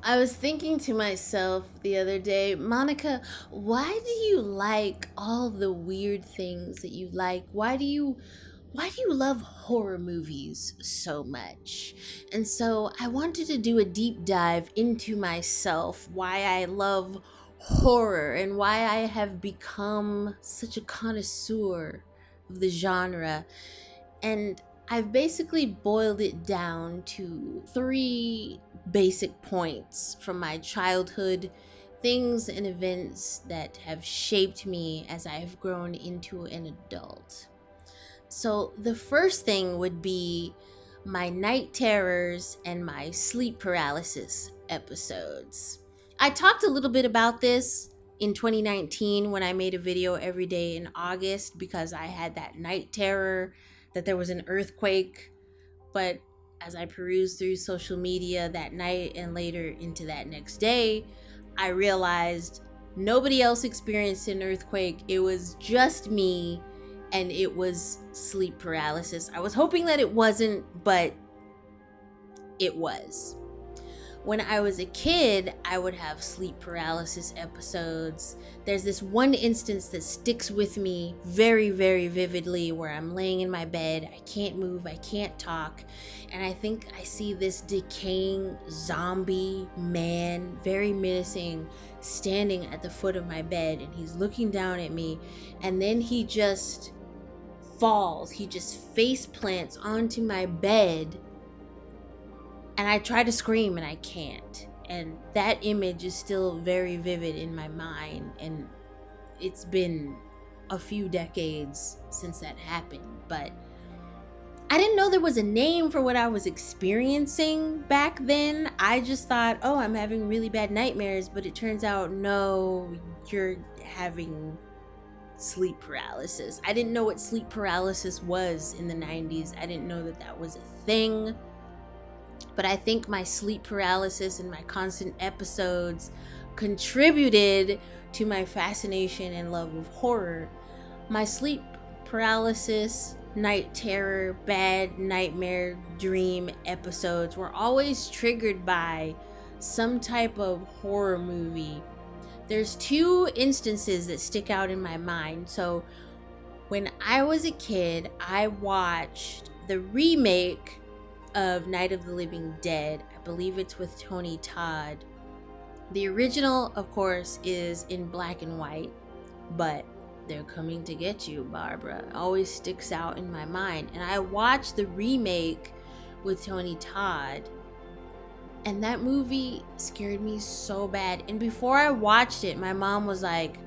I was thinking to myself the other day, Monica, why do you like all the weird things that you like? Why do you love horror movies so much? And so I wanted to do a deep dive into myself, why I love horror and why I have become such a connoisseur of the genre. And I've basically boiled it down to three basic points from my childhood, things and events that have shaped me as I've grown into an adult. So, the first thing would be my night terrors and my sleep paralysis episodes. I talked a little bit about this in 2019 when I made a video every day in August because I had that night terror that there was an earthquake. But as I perused through social media that night and later into that next day, I realized nobody else experienced an earthquake. It was just me, and it was sleep paralysis. I was hoping that it wasn't, but it was. When I was a kid, I would have sleep paralysis episodes. There's this one instance that sticks with me very, very vividly where I'm laying in my bed. I can't move, I can't talk. And I think I see this decaying zombie man, very menacing, standing at the foot of my bed. And he's looking down at me. And then he just falls. He just face plants onto my bed. And I try to scream and I can't. And that image is still very vivid in my mind. And it's been a few decades since that happened. But I didn't know there was a name for what I was experiencing back then. I just thought, oh, I'm having really bad nightmares. But it turns out, no, you're having sleep paralysis. I didn't know what sleep paralysis was in the 90s. I didn't know that that was a thing. But I think my sleep paralysis and my constant episodes contributed to my fascination and love of horror. My sleep paralysis, night terror, bad nightmare dream episodes were always triggered by some type of horror movie. There's two instances that stick out in my mind. So when I was a kid, I watched the remake of Night of the Living Dead. I believe it's with Tony Todd. The original, of course, is in black and white, but They're Coming to Get You, Barbara always sticks out in my mind. And I watched the remake with Tony Todd, and that movie scared me so bad. And before I watched it, my mom was like,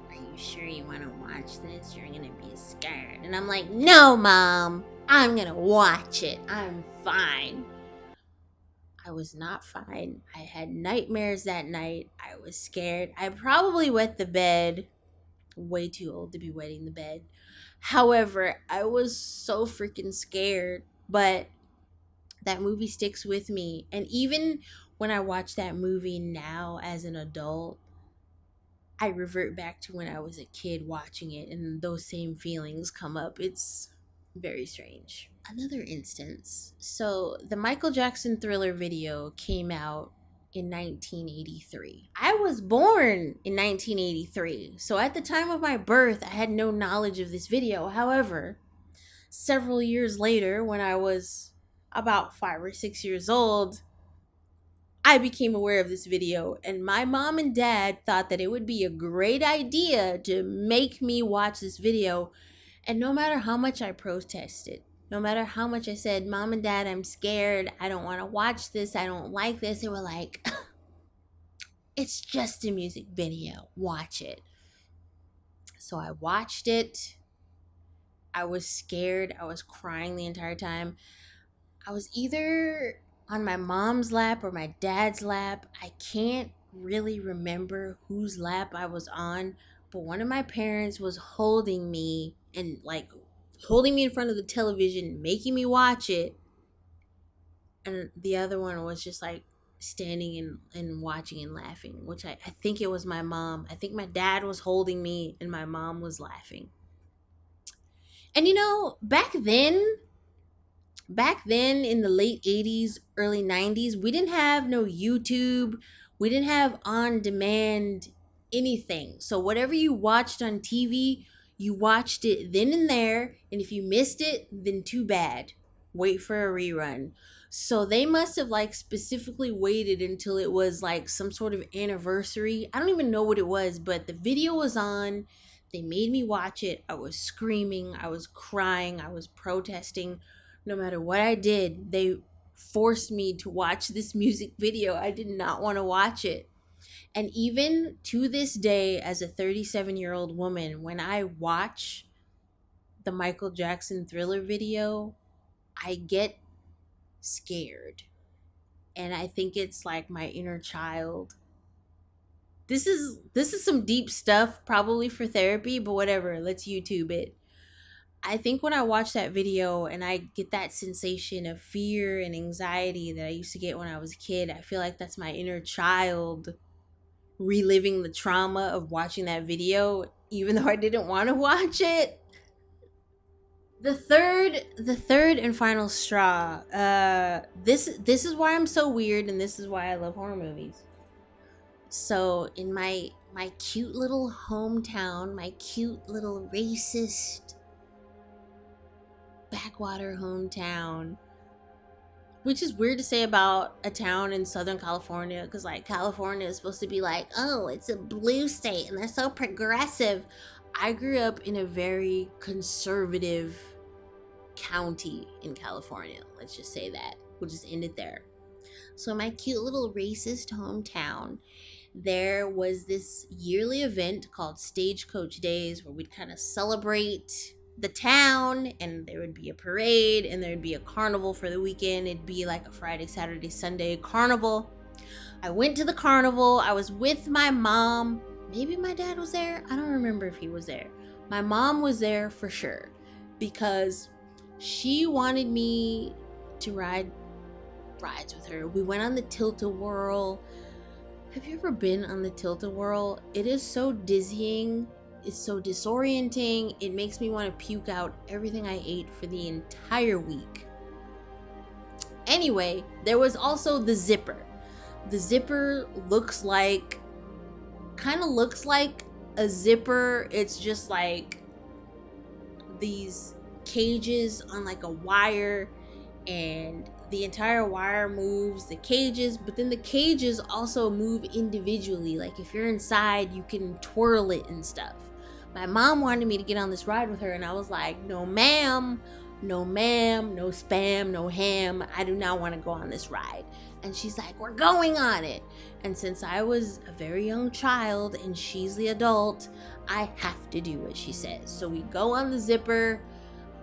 "Are you sure you want to watch this? You're gonna be scared." And I'm like, "No, Mom, I'm gonna watch it. I'm fine." I was not fine. I had nightmares that night. I was scared. I probably wet the bed. Way too old to be wetting the bed. However, I was so freaking scared. But that movie sticks with me. And even when I watch that movie now as an adult, I revert back to when I was a kid watching it, and those same feelings come up. It's very strange. Another instance. So, the Michael Jackson Thriller video came out in 1983. I was born in 1983. So, at the time of my birth, I had no knowledge of this video. However, several years later, when I was about 5 or 6 years old, I became aware of this video, and my mom and dad thought that it would be a great idea to make me watch this video. And no matter how much I protested, no matter how much I said, "Mom and Dad, I'm scared. I don't want to watch this. I don't like this," they were like, "It's just a music video. Watch it." So I watched it. I was scared. I was crying the entire time. I was either on my mom's lap or my dad's lap. I can't really remember whose lap I was on, but one of my parents was holding me and like holding me in front of the television, making me watch it. And the other one was just like standing and watching and laughing, which I think it was my mom. I think my dad was holding me and my mom was laughing. And back then, Back then in the late 80s, early 90s, we didn't have no YouTube. We didn't have on demand anything. So whatever you watched on TV, you watched it then and there. And if you missed it, then too bad. Wait for a rerun. So they must have like specifically waited until it was like some sort of anniversary. I don't even know what it was, but the video was on. They made me watch it. I was screaming, I was crying, I was protesting. No matter what I did, they forced me to watch this music video. I did not want to watch it. And even to this day, as a 37-year-old woman, when I watch the Michael Jackson Thriller video, I get scared. And I think it's like my inner child. This is some deep stuff, probably for therapy, but whatever, let's YouTube it. I think when I watch that video and I get that sensation of fear and anxiety that I used to get when I was a kid, I feel like that's my inner child reliving the trauma of watching that video, even though I didn't want to watch it. The third and final straw. This is why I'm so weird, and this is why I love horror movies. So in my cute little hometown, my cute little racist backwater hometown, which is weird to say about a town in Southern California, because like California is supposed to be like, oh, it's a blue state and they're so progressive. I grew up in a very conservative county in California. Let's just say that. We'll just end it there. So my cute little racist hometown, there was this yearly event called Stagecoach Days where we'd kind of celebrate the town, and there would be a parade, and there'd be a carnival for the weekend. It'd be like a Friday, Saturday, Sunday carnival. I went to the carnival. I was with my mom. Maybe my dad was there. I don't remember if he was there. My mom was there for sure because she wanted me to ride rides with her. We went on the Tilt-A-Whirl. Have you ever been on the Tilt-A-Whirl? It is so dizzying. It's so disorienting. It makes me want to puke out everything I ate for the entire week. Anyway, there was also the zipper. The zipper kind of looks like a zipper. It's just like these cages on like a wire, and the entire wire moves the cages, but then the cages also move individually. Like if you're inside, you can twirl it and stuff. My mom wanted me to get on this ride with her, and I was like, no ma'am, no ma'am, no spam, no ham. I do not want to go on this ride. And she's like, we're going on it. And since I was a very young child and she's the adult, I have to do what she says. So we go on the zipper.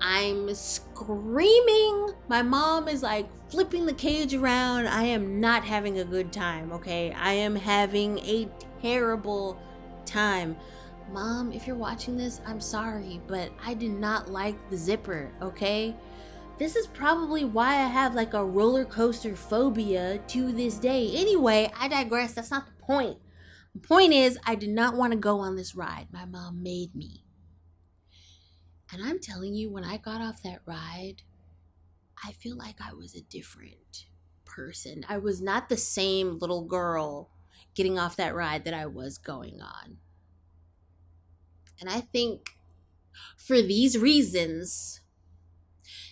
I'm screaming. My mom is like flipping the cage around. I am not having a good time, okay? I am having a terrible time. Mom, if you're watching this, I'm sorry, but I did not like the zipper, okay? This is probably why I have like a roller coaster phobia to this day. Anyway, I digress. That's not the point. The point is, I did not want to go on this ride. My mom made me. And I'm telling you, when I got off that ride, I feel like I was a different person. I was not the same little girl getting off that ride that I was going on. And I think for these reasons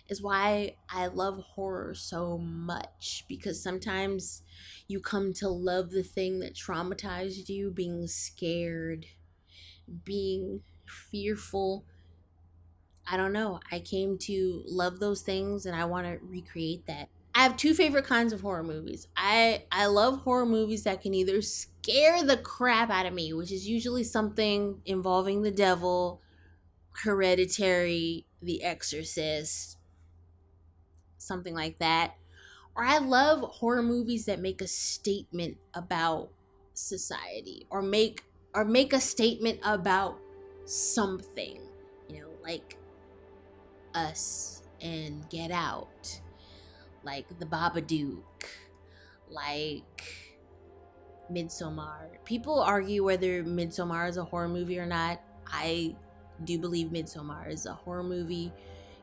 is why I love horror so much, because sometimes you come to love the thing that traumatized you, being scared, being fearful. I don't know. I came to love those things, and I want to recreate that. I have two favorite kinds of horror movies. I love horror movies that can either scare the crap out of me, which is usually something involving the devil, Hereditary, The Exorcist, something like that. Or I love horror movies that make a statement about society, or make a statement about something, like Us and Get Out, like The Babadook, like Midsommar. People argue whether Midsommar is a horror movie or not. I do believe Midsommar is a horror movie.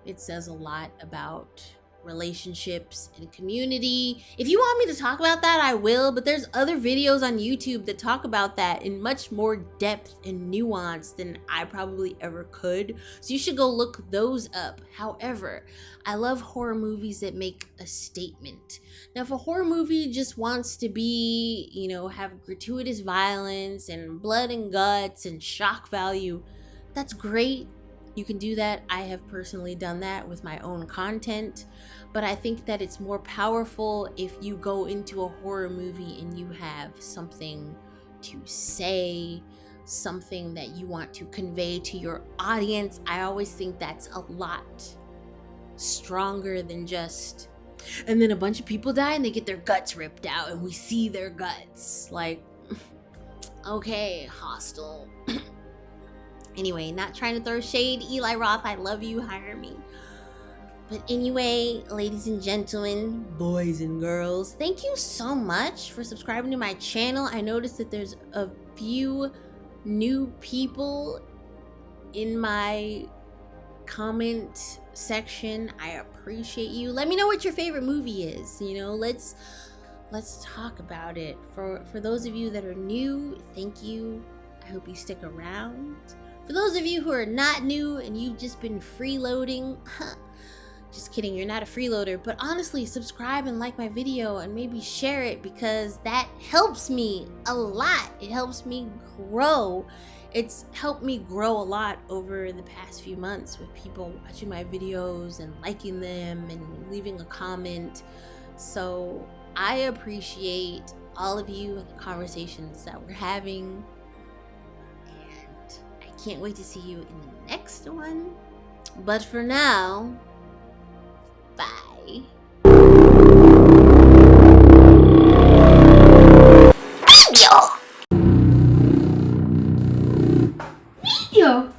It says a lot about relationships and community. If you want me to talk about that, I will, but there's other videos on YouTube that talk about that in much more depth and nuance than I probably ever could. So you should go look those up. However, I love horror movies that make a statement. Now, if a horror movie just wants to be, have gratuitous violence and blood and guts and shock value, that's great. You can do that. I have personally done that with my own content, but I think that it's more powerful if you go into a horror movie and you have something to say, something that you want to convey to your audience. I always think that's a lot stronger than just, and then a bunch of people die and they get their guts ripped out and we see their guts. Like, okay, Hostel. Anyway, not trying to throw shade. Eli Roth, I love you. Hire me. But anyway, ladies and gentlemen, boys and girls, thank you so much for subscribing to my channel. I noticed that there's a few new people in my comment section. I appreciate you. Let me know what your favorite movie is. Let's talk about it. For those of you that are new, thank you. I hope you stick around. For those of you who are not new and you've just been freeloading, just kidding, you're not a freeloader, but honestly, subscribe and like my video and maybe share it because that helps me a lot. It helps me grow. It's helped me grow a lot over the past few months with people watching my videos and liking them and leaving a comment. So I appreciate all of you and the conversations that we're having. Can't wait to see you in the next one. But for now, bye. Video.